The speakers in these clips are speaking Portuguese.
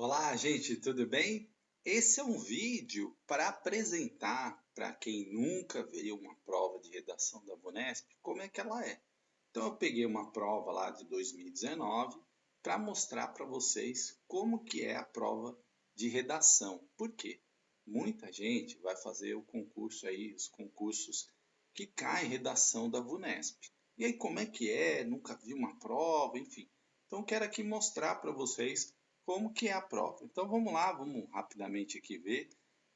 Olá, gente, tudo bem? Esse é um vídeo para apresentar para quem nunca viu uma prova de redação da Vunesp como é que ela é. Então, eu peguei uma prova lá de 2019 para mostrar para vocês como que é a prova de redação. Por quê? Muita gente vai fazer o concurso aí, os concursos que caem em redação da Vunesp. E aí, como é que é? Nunca vi uma prova, enfim. Então, eu quero aqui mostrar para vocês como que é a prova. Então vamos lá, vamos rapidamente aqui ver,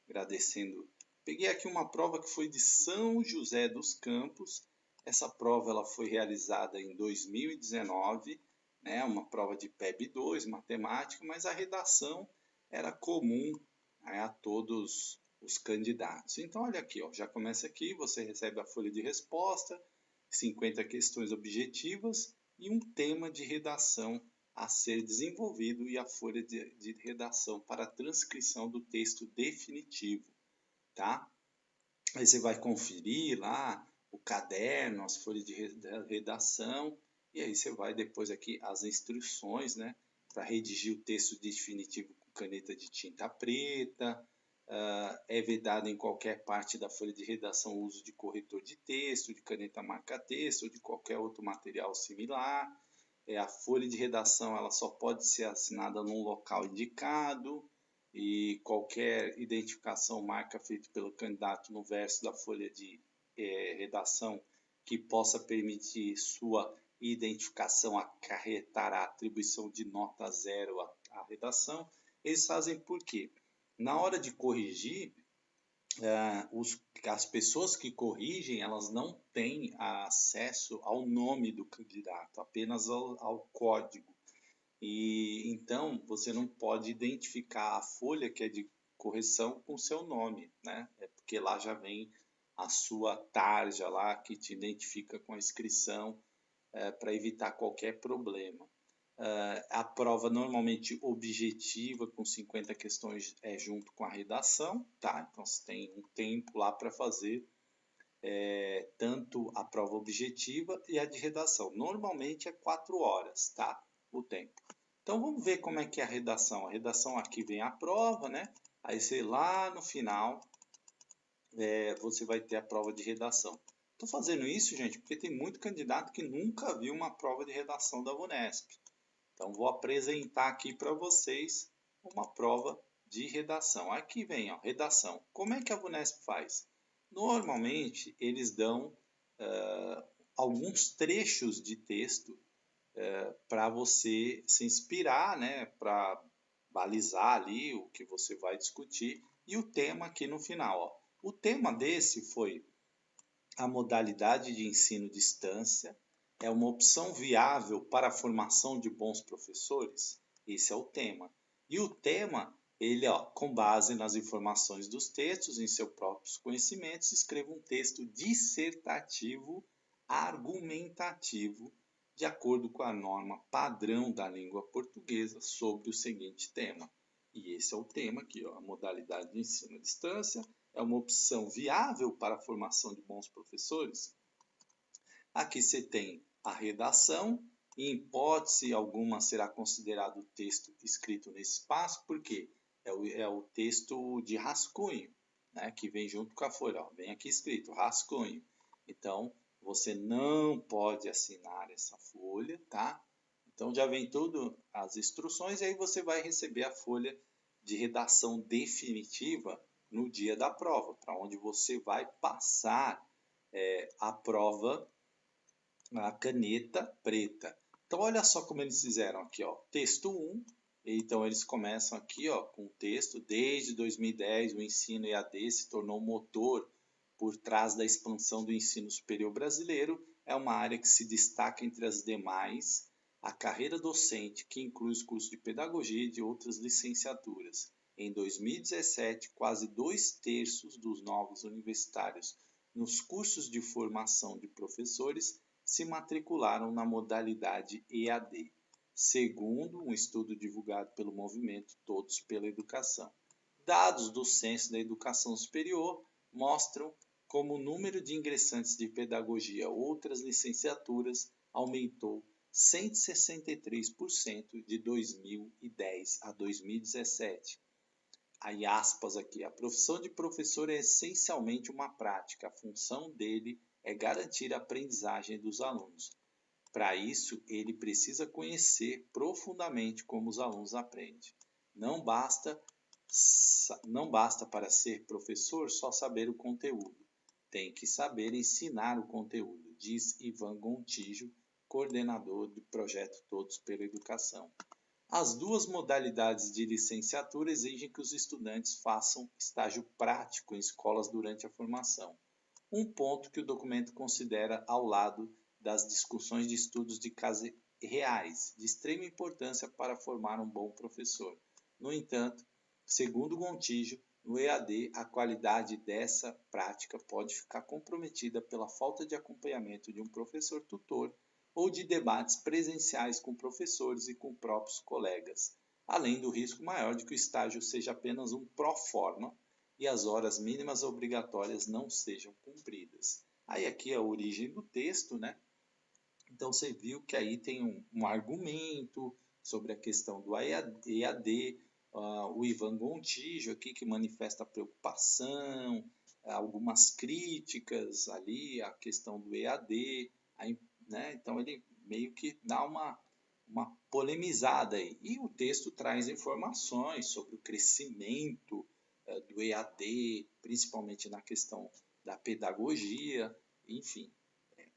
agradecendo. Peguei aqui uma prova que foi de São José dos Campos. Essa prova ela foi realizada em 2019, né, uma prova de PEB 2, matemática, mas a redação era comum, né, a todos os candidatos. Então olha aqui, ó, já começa aqui, você recebe a folha de resposta, 50 questões objetivas e um tema de redação a ser desenvolvido e a folha de redação para transcrição do texto definitivo, tá? Aí você vai conferir lá o caderno, as folhas de redação e aí você vai depois aqui as instruções, né, para redigir o texto definitivo com caneta de tinta preta. É vedado em qualquer parte da folha de redação o uso de corretor de texto, de caneta marca-texto ou de qualquer outro material similar. A folha de redação ela só pode ser assinada num local indicado e qualquer identificação marca feita pelo candidato no verso da folha de redação que possa permitir sua identificação acarretará a atribuição de nota zero à redação. Eles fazem por quê? Na hora de corrigir, as pessoas que corrigem, elas não têm acesso ao nome do candidato, apenas ao código. E então você não pode identificar a folha que é de correção com seu nome, né? É porque lá já vem a sua tarja lá que te identifica com a inscrição para evitar qualquer problema. A prova normalmente objetiva, com 50 questões junto com a redação, tá? Então você tem um tempo lá para fazer tanto a prova objetiva e a de redação. Normalmente é 4 horas, tá? O tempo. Então vamos ver como é que é a redação. A redação aqui vem a prova, né? Aí sei lá no final você vai ter a prova de redação. Estou fazendo isso, gente, porque tem muito candidato que nunca viu uma prova de redação da Vunesp. Então vou apresentar aqui para vocês uma prova de redação. Aqui vem, ó, redação. Como é que a Vunesp faz? Normalmente eles dão alguns trechos de texto para você se inspirar, né, para balizar ali o que você vai discutir e o tema aqui no final. Ó. O tema desse foi a modalidade de ensino distância é uma opção viável para a formação de bons professores? Esse é o tema. E o tema, ele, ó, com base nas informações dos textos, em seus próprios conhecimentos, escreva um texto dissertativo, argumentativo, de acordo com a norma padrão da língua portuguesa sobre o seguinte tema. E esse é o tema aqui, ó, a modalidade de ensino à distância é uma opção viável para a formação de bons professores? Aqui você tem a redação, e em hipótese alguma será considerado o texto escrito nesse espaço, porque é o texto de rascunho, né, que vem junto com a folha. Ó, vem aqui escrito rascunho. Então, você não pode assinar essa folha, tá? Então, já vem tudo as instruções e aí você vai receber a folha de redação definitiva no dia da prova, para onde você vai passar a prova na caneta preta. Então, olha só como eles fizeram aqui, ó, texto 1. Então, eles começam aqui, ó, com o texto. Desde 2010, o ensino EAD se tornou motor por trás da expansão do ensino superior brasileiro. É uma área que se destaca entre as demais. A carreira docente, que inclui os cursos de pedagogia e de outras licenciaturas. Em 2017, quase 2/3 dos novos universitários nos cursos de formação de professores se matricularam na modalidade EAD, segundo um estudo divulgado pelo movimento Todos pela Educação. Dados do Censo da Educação Superior mostram como o número de ingressantes de pedagogia ou outras licenciaturas aumentou 163% de 2010 a 2017. Aí aspas aqui, a profissão de professor é essencialmente uma prática, a função dele é garantir a aprendizagem dos alunos. Para isso, ele precisa conhecer profundamente como os alunos aprendem. Não basta para ser professor só saber o conteúdo. Tem que saber ensinar o conteúdo, diz Ivan Gontijo, coordenador do projeto Todos pela Educação. As duas modalidades de licenciatura exigem que os estudantes façam estágio prático em escolas durante a formação. Um ponto que o documento considera ao lado das discussões de estudos de casos reais, de extrema importância para formar um bom professor. No entanto, segundo Gontijo, no EAD, a qualidade dessa prática pode ficar comprometida pela falta de acompanhamento de um professor tutor ou de debates presenciais com professores e com próprios colegas, além do risco maior de que o estágio seja apenas um pró forma e as horas mínimas obrigatórias não sejam cumpridas. Aí aqui é a origem do texto, né? Então você viu que aí tem um argumento sobre a questão do EAD, o Ivan Gontijo aqui que manifesta preocupação, algumas críticas ali, a questão do EAD, né? Então ele meio que dá uma polemizada aí. E o texto traz informações sobre o crescimento do EAD, principalmente na questão da pedagogia, enfim,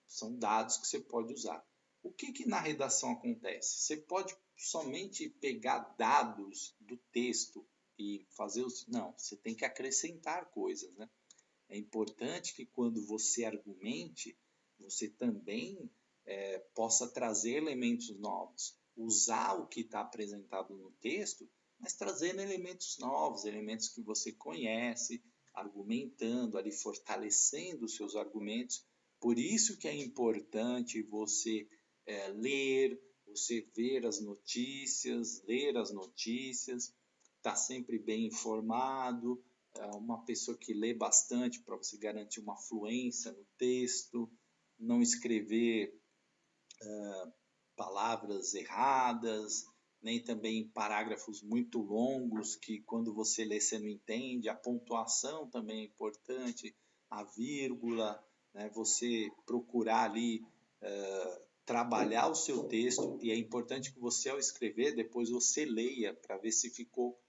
são dados que você pode usar. O que na redação acontece? Você pode somente pegar dados do texto e fazer os... Não, você tem que acrescentar coisas, né? É importante que quando você argumente, você também possa trazer elementos novos, usar o que está apresentado no texto, mas trazendo elementos novos, elementos que você conhece, argumentando ali, fortalecendo os seus argumentos. Por isso que é importante você ler, você ver as notícias, ler as notícias, estar sempre bem informado, uma pessoa que lê bastante para você garantir uma fluência no texto, não escrever palavras erradas, nem também parágrafos muito longos que quando você lê você não entende. A pontuação também é importante, a vírgula, né? Você procurar ali trabalhar o seu texto, e é importante que você ao escrever depois você leia para ver se ficou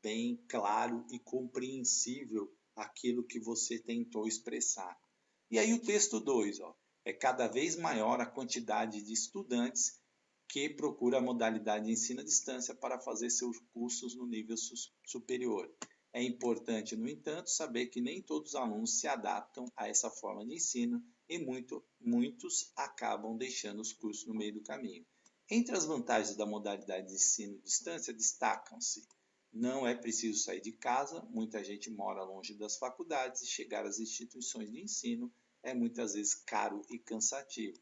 bem claro e compreensível aquilo que você tentou expressar. E aí o texto 2, é cada vez maior a quantidade de estudantes que procura a modalidade de ensino à distância para fazer seus cursos no nível superior. É importante, no entanto, saber que nem todos os alunos se adaptam a essa forma de ensino e muitos acabam deixando os cursos no meio do caminho. Entre as vantagens da modalidade de ensino à distância destacam-se: não é preciso sair de casa, muita gente mora longe das faculdades e chegar às instituições de ensino é muitas vezes caro e cansativo.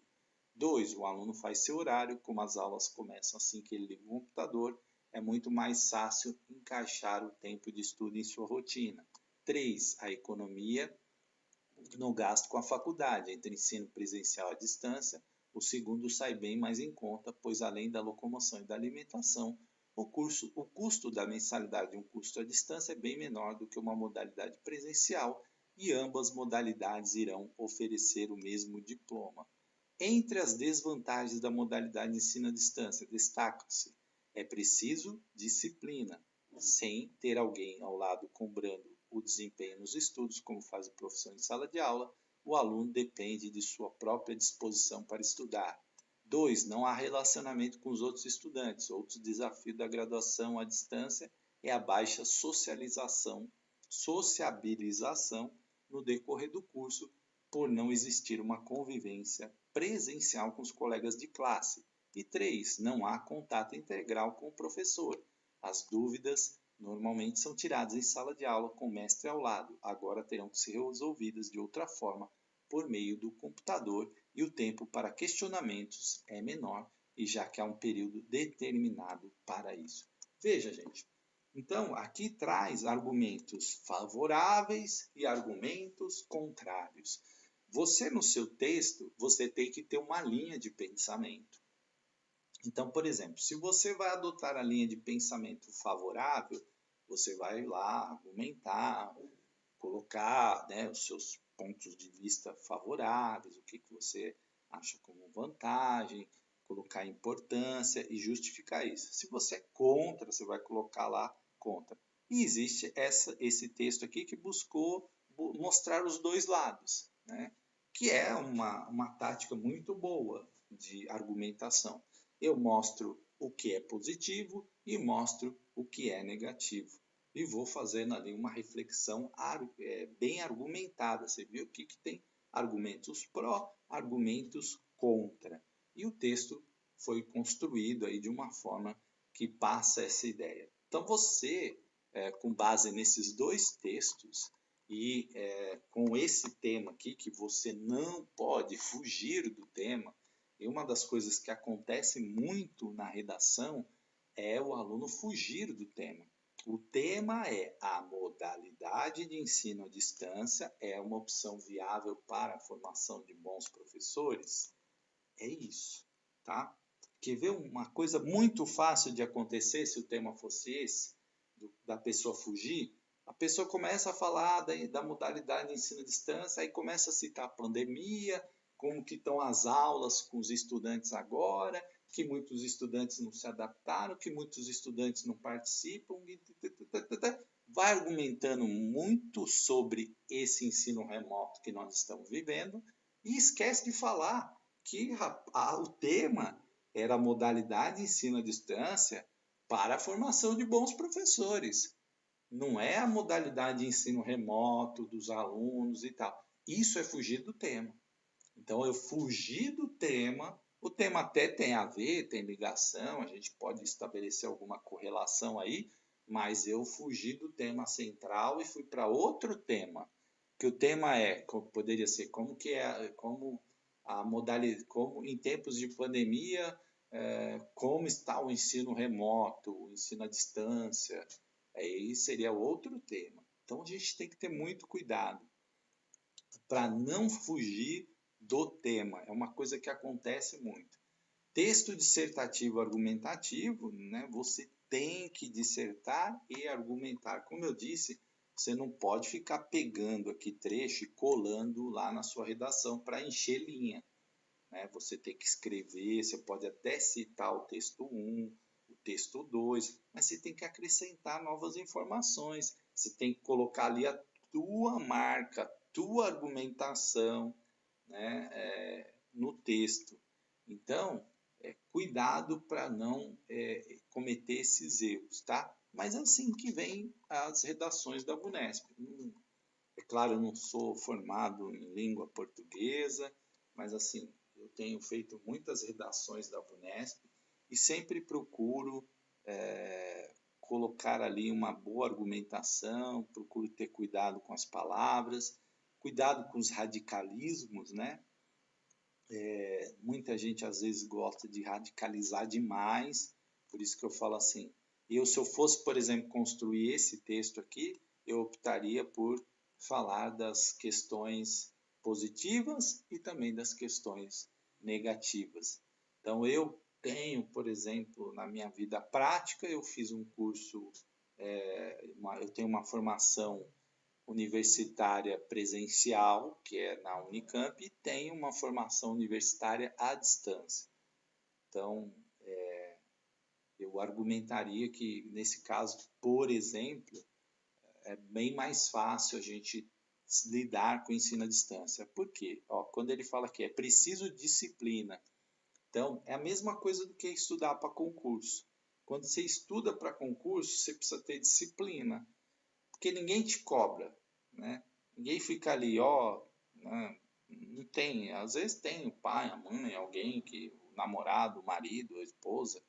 2. O aluno faz seu horário, como as aulas começam assim que ele liga o computador, é muito mais fácil encaixar o tempo de estudo em sua rotina. 3. A economia no gasto com a faculdade, entre ensino presencial à distância, o segundo sai bem mais em conta, pois além da locomoção e da alimentação, o custo da mensalidade de um curso à distância é bem menor do que uma modalidade presencial e ambas modalidades irão oferecer o mesmo diploma. Entre as desvantagens da modalidade de ensino à distância, destacam-se: é preciso disciplina, sem ter alguém ao lado cobrando o desempenho nos estudos, como faz o professor em sala de aula, o aluno depende de sua própria disposição para estudar. 2. Não há relacionamento com os outros estudantes. Outro desafio da graduação à distância é a baixa sociabilização no decorrer do curso, por não existir uma convivência presencial com os colegas de classe. E 3. Não há contato integral com o professor. As dúvidas normalmente são tiradas em sala de aula com o mestre ao lado, agora terão que ser resolvidas de outra forma por meio do computador e o tempo para questionamentos é menor, e já que há um período determinado para isso. Veja, gente, então aqui traz argumentos favoráveis e argumentos contrários. Você no seu texto, você tem que ter uma linha de pensamento. Então, por exemplo, se você vai adotar a linha de pensamento favorável, você vai lá argumentar, colocar, né, os seus pontos de vista favoráveis, o que você acha como vantagem, colocar importância e justificar isso. Se você é contra, você vai colocar lá contra. E existe esse texto aqui que buscou mostrar os dois lados, né? Que é uma tática muito boa de argumentação. Eu mostro o que é positivo e mostro o que é negativo. E vou fazendo ali uma reflexão bem argumentada. Você viu aqui que tem argumentos pró, argumentos contra. E o texto foi construído aí de uma forma que passa essa ideia. Então você, com base nesses dois textos e com esse tema aqui, que você não pode fugir do tema, e uma das coisas que acontece muito na redação é o aluno fugir do tema. O tema é a modalidade de ensino à distância é uma opção viável para a formação de bons professores? É isso, tá? Quer ver uma coisa muito fácil de acontecer se o tema fosse esse, da pessoa fugir? A pessoa começa a falar da modalidade de ensino à distância, aí começa a citar a pandemia, como que estão as aulas com os estudantes agora, que muitos estudantes não se adaptaram, que muitos estudantes não participam, vai argumentando muito sobre esse ensino remoto que nós estamos vivendo e esquece de falar que o tema era a modalidade de ensino à distância para a formação de bons professores. Não é a modalidade de ensino remoto dos alunos e tal. Isso é fugir do tema. Então, eu fugi do tema. O tema até tem a ver, tem ligação, a gente pode estabelecer alguma correlação aí, mas eu fugi do tema central e fui para outro tema. Que o tema poderia ser como a modalidade, como em tempos de pandemia, como está o ensino remoto, o ensino à distância. Aí seria outro tema. Então a gente tem que ter muito cuidado para não fugir do tema. É uma coisa que acontece muito. Texto dissertativo argumentativo, né? Você tem que dissertar e argumentar. Como eu disse, você não pode ficar pegando aqui trecho e colando lá na sua redação para encher linha. Né? Você tem que escrever, você pode até citar o texto 1, o texto 2, mas você tem que acrescentar novas informações. Você tem que colocar ali a tua marca, a tua argumentação, né, no texto. Então, cuidado para não cometer esses erros, tá? Mas é assim que vem as redações da Vunesp. É claro, eu não sou formado em língua portuguesa, mas assim, eu tenho feito muitas redações da Vunesp e sempre procuro colocar ali uma boa argumentação, procuro ter cuidado com as palavras, cuidado com os radicalismos, né? Muita gente às vezes gosta de radicalizar demais, por isso que eu falo assim. Se eu fosse, por exemplo, construir esse texto aqui, eu optaria por falar das questões positivas e também das questões negativas. Então, eu tenho, por exemplo, na minha vida prática, eu fiz um curso, eu tenho uma formação universitária presencial, que é na Unicamp, e tem uma formação universitária à distância. Então, eu argumentaria que, nesse caso, por exemplo, é bem mais fácil a gente lidar com o ensino à distância. Por quê? Quando ele fala que é preciso disciplina, então é a mesma coisa do que estudar para concurso. Quando você estuda para concurso, você precisa ter disciplina, porque ninguém te cobra, né? Ninguém fica ali, né? Não tem, às vezes tem o pai, a mãe, alguém que, o namorado, o marido, a esposa,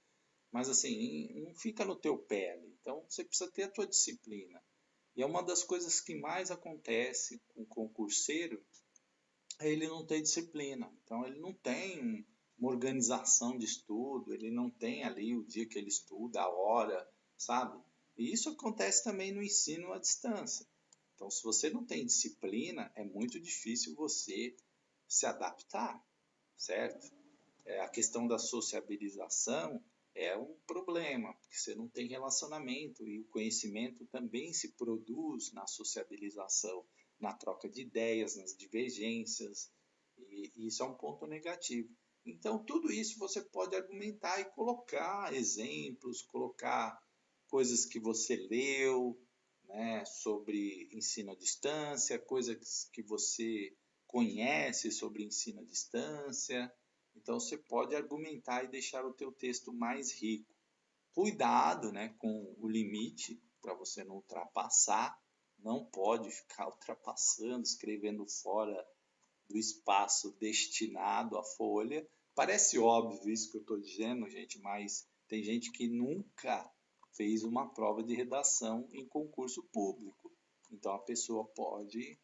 mas assim, não fica no teu pé ali. Então você precisa ter a tua disciplina. E é uma das coisas que mais acontece com o concurseiro, é ele não ter disciplina. Então ele não tem uma organização de estudo, ele não tem ali o dia que ele estuda, a hora, sabe? E isso acontece também no ensino à distância. Então, se você não tem disciplina, é muito difícil você se adaptar, certo? a questão da sociabilização é um problema, porque você não tem relacionamento e o conhecimento também se produz na sociabilização, na troca de ideias, nas divergências, e isso é um ponto negativo. Então, tudo isso você pode argumentar e colocar exemplos, colocar coisas que você leu, né, sobre ensino à distância, coisas que você conhece sobre ensino à distância. Então, você pode argumentar e deixar o teu texto mais rico. Cuidado, né, com o limite para você não ultrapassar. Não pode ficar ultrapassando, escrevendo fora do espaço destinado à folha. Parece óbvio isso que eu estou dizendo, gente, mas tem gente que nunca fez uma prova de redação em concurso público. Então a pessoa pode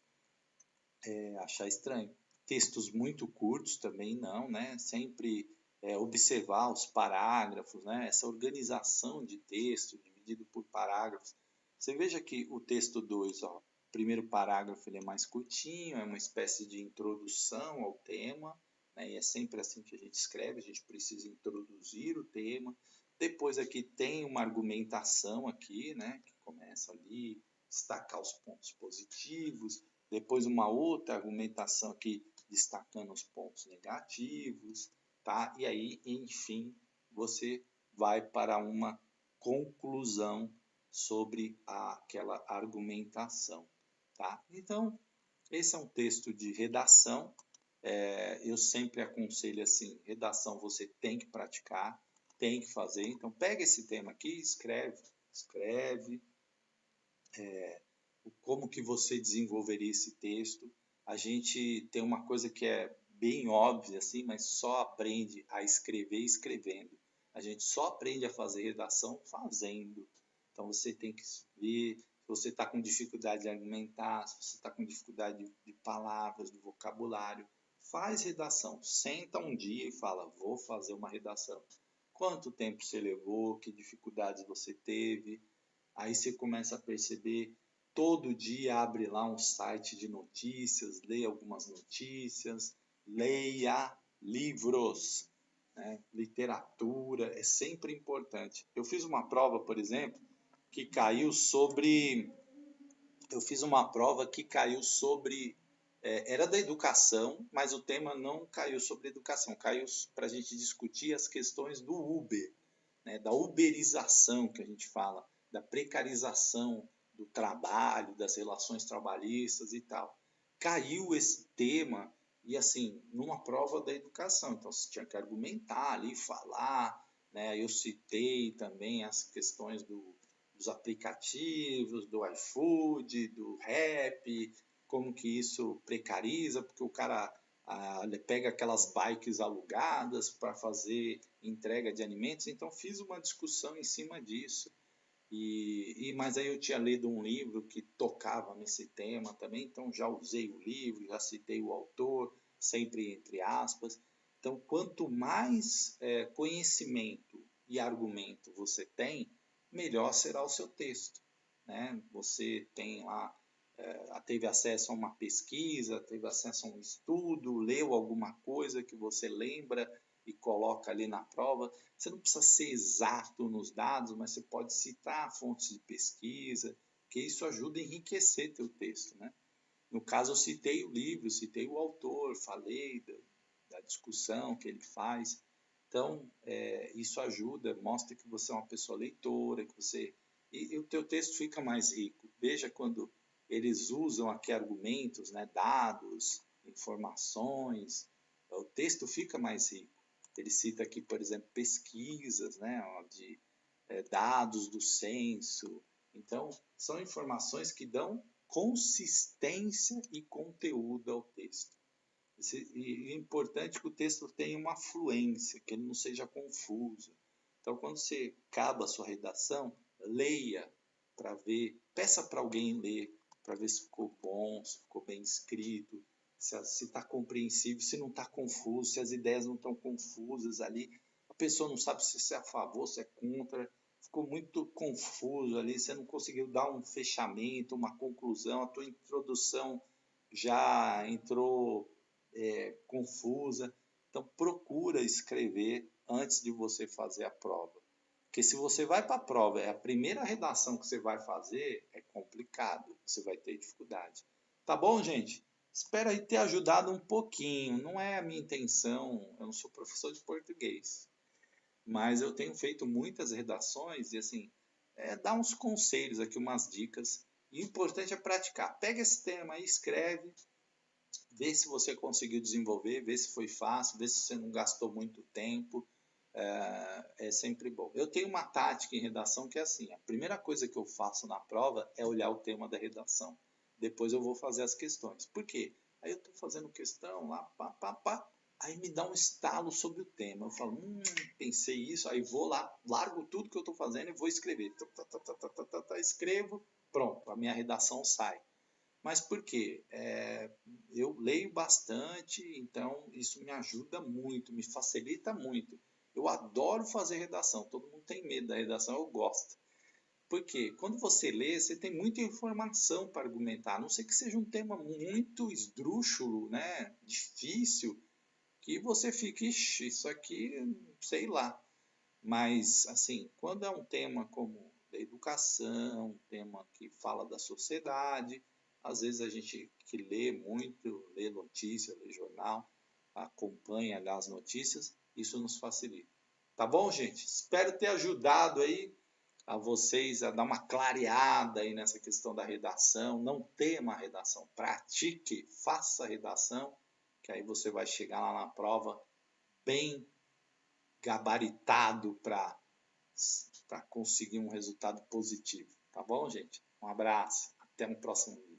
achar estranho. Textos muito curtos também não, né? Sempre observar os parágrafos, né? Essa organização de texto dividido por parágrafos. Você veja que o texto 2, ó, o primeiro parágrafo ele é mais curtinho, é uma espécie de introdução ao tema, né? E é sempre assim que a gente escreve, a gente precisa introduzir o tema. Depois aqui tem uma argumentação aqui, né? Que começa ali, destacar os pontos positivos, depois uma outra argumentação aqui destacando os pontos negativos, tá? E aí, enfim, você vai para uma conclusão sobre aquela argumentação, tá? Então, esse é um texto de redação. Eu sempre aconselho assim, redação você tem que praticar, tem que fazer. Então, pega esse tema aqui, escreve, como que você desenvolveria esse texto. A gente tem uma coisa que é bem óbvia, assim, mas só aprende a escrever escrevendo. A gente só aprende a fazer redação fazendo. Então você tem que ver se você está com dificuldade de argumentar, se você está com dificuldade de palavras, de vocabulário. Faz redação. Senta um dia e fala, vou fazer uma redação. Quanto tempo você levou? Que dificuldades você teve? Aí você começa a perceber, todo dia abre lá um site de notícias, leia algumas notícias, leia livros, né? Literatura é sempre importante. Eu fiz uma prova, por exemplo, que caiu sobre. Eu fiz uma prova que caiu sobre. Era da educação, mas o tema não caiu sobre educação, caiu para a gente discutir as questões do Uber, né, da uberização que a gente fala, da precarização do trabalho, das relações trabalhistas e tal. Caiu esse tema e assim, numa prova da educação, então você tinha que argumentar ali, falar, né? Eu citei também as questões dos aplicativos, do iFood, do Rap, como que isso precariza, porque o cara ele pega aquelas bikes alugadas para fazer entrega de alimentos, então fiz uma discussão em cima disso. Mas aí eu tinha lido um livro que tocava nesse tema também, então já usei o livro, já citei o autor, sempre entre aspas. Então, quanto mais conhecimento e argumento você tem, melhor será o seu texto, né? Você tem lá, teve acesso a uma pesquisa, teve acesso a um estudo, leu alguma coisa que você lembra e coloca ali na prova. Você não precisa ser exato nos dados, mas você pode citar fontes de pesquisa, que isso ajuda a enriquecer teu texto, né? No caso, eu citei o livro, citei o autor, falei da discussão que ele faz. Então, isso ajuda, mostra que você é uma pessoa leitora, que você... E o teu texto fica mais rico. Veja quando eles usam aqui argumentos, né, dados, informações, o texto fica mais rico. Ele cita aqui, por exemplo, pesquisas, né, de dados do censo. Então, são informações que dão consistência e conteúdo ao texto. E é importante que o texto tenha uma fluência, que ele não seja confuso. Então, quando você acaba a sua redação, leia para ver, peça para alguém ler, para ver se ficou bom, se ficou bem escrito, se está compreensível, se não está confuso, se as ideias não estão confusas ali. A pessoa não sabe se é a favor, se é contra, ficou muito confuso ali, você não conseguiu dar um fechamento, uma conclusão, a tua introdução já entrou confusa. Então, procura escrever antes de você fazer a prova. Porque se você vai para a prova, é a primeira redação que você vai fazer, é complicado, você vai ter dificuldade. Tá bom, gente? Espero aí ter ajudado um pouquinho. Não é a minha intenção, eu não sou professor de português, mas eu tenho feito muitas redações e assim, dar uns conselhos aqui, umas dicas. E o importante é praticar. Pega esse tema aí, escreve, vê se você conseguiu desenvolver, vê se foi fácil, vê se você não gastou muito tempo. É sempre bom. Eu tenho uma tática em redação que é assim: a primeira coisa que eu faço na prova é olhar o tema da redação. Depois eu vou fazer as questões. Por quê? Aí eu estou fazendo questão lá, pá, pá, pá. Aí me dá um estalo sobre o tema. Eu falo, pensei isso. Aí vou lá, largo tudo que eu estou fazendo e vou escrever. Escrevo, pronto, a minha redação sai. Mas por quê? Eu leio bastante, então isso me ajuda muito, me facilita muito. Eu adoro fazer redação, todo mundo tem medo da redação, eu gosto. Por quê? Quando você lê, você tem muita informação para argumentar, a não ser que seja um tema muito esdrúxulo, né? Difícil, que você fique, isso aqui, sei lá. Mas, assim, quando é um tema como da educação, um tema que fala da sociedade, às vezes a gente que lê muito, lê notícia, lê jornal, acompanha lá as notícias, isso nos facilita. Tá bom, gente? Espero ter ajudado aí a vocês a dar uma clareada aí nessa questão da redação. Não tema a redação, pratique, faça a redação, que aí você vai chegar lá na prova bem gabaritado para conseguir um resultado positivo. Tá bom, gente? Um abraço. Até um próximo vídeo.